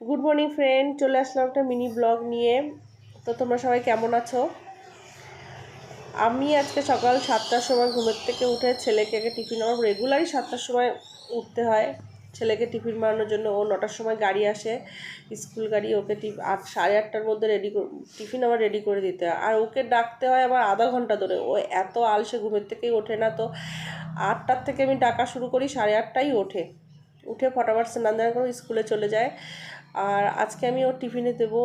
Good morning friend, চলে আসলাম একটা mini blog নিয়ে। তো তোমরা সবাই কেমন আছো? আমি আজকে সকাল 7টার সময় ঘুমের থেকে উঠে ছেলেকে আগে টিফিন, আমার রেগুলারই 7টার সময় উঠতে হয় ছেলেকে টিফিন বানানোর জন্য। ও 9টার সময় গাড়ি আসে, স্কুল গাড়ি। ওকে 8, সাড়ে 8টার মধ্যে টিফিন আমার রেডি করে দিতে হয়। আর ওকে ডাকতে হয় আবার আধা ঘন্টা ধরে। ও এত আলসে, ঘুমের থেকেই ওঠে না। তো 8টার থেকে আমি ডাকা শুরু করি, 8:30টাই উঠে ফটাফট স্নান দান করে স্কুলে চলে যায়। আর আজকে আমি ওর টিফিনে দেবো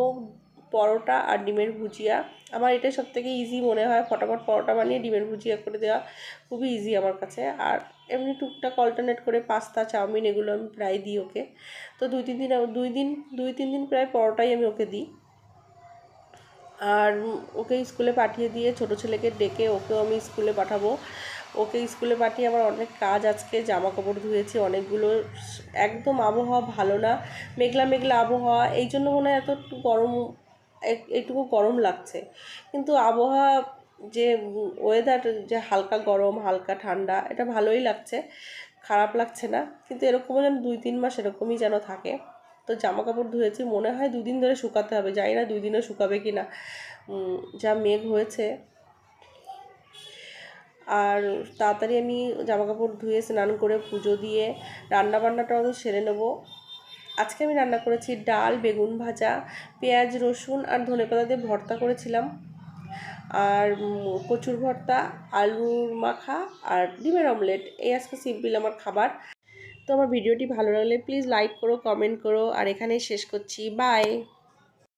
পরোটা আর ডিমের ভুজিয়া। আমার এটাই সবথেকে ইজি মনে হয়, ফটাফট পরোটা বানিয়ে ডিমের ভুজিয়া করে দেওয়া খুবই ইজি আমার কাছে। আর এমনি টুকটাক অল্টারনেট করে পাস্তা, চাউমিন এগুলো আমি প্রায় দিই ওকে। তো 2-3 দিন প্রায় পরোটাই আমি ওকে দিই। আর ওকে স্কুলে পাঠিয়ে দিয়ে ছোটো ছেলেকে ডেকে ওকেও আমি স্কুলে পাঠাবো। ওকে স্কুলে পাঠিয়ে আমার অনেক কাজ, আজকে জামা কাপড় ধুয়েছি অনেকগুলো। একদম আবহাওয়া ভালো না, মেঘলা মেঘলা আবহাওয়া, এই জন্য মনে হয় একটু গরম, একটুকু গরম লাগছে। কিন্তু আবহাওয়া যে ওয়েদার, যে হালকা গরম হালকা ঠান্ডা, এটা ভালোই লাগছে, খারাপ লাগছে না। কিন্তু এরকমও যেন 2-3 মাস এরকমই যেন থাকে। তো জামা কাপড় ধুয়েছি, মনে হয় 2 দিন ধরে শুকাতে হবে, জানি না 2 দিনও শুকাবে কি না, যা মেঘ হয়েছে। আর তাড়াতাড়ি আমি জামা কাপড় ধুয়ে স্নান করে পুজো দিয়ে রান্নাবান্নাটাও আমি সেরে নেবো। আজকে আমি রান্না করেছি ডাল, বেগুন ভাজা, পেঁয়াজ রসুন আর ধনেপাতা দিয়ে ভর্তা করেছিলাম, আর কচুর ভর্তা, আলুর মাখা আর ডিমের অমলেট। এই আজকে সিম্পল আমার খাবার। তো আমার ভিডিওটি ভালো লাগলে প্লিজ লাইক করো, কমেন্ট করো, আর এখানেই শেষ করছি। বাই।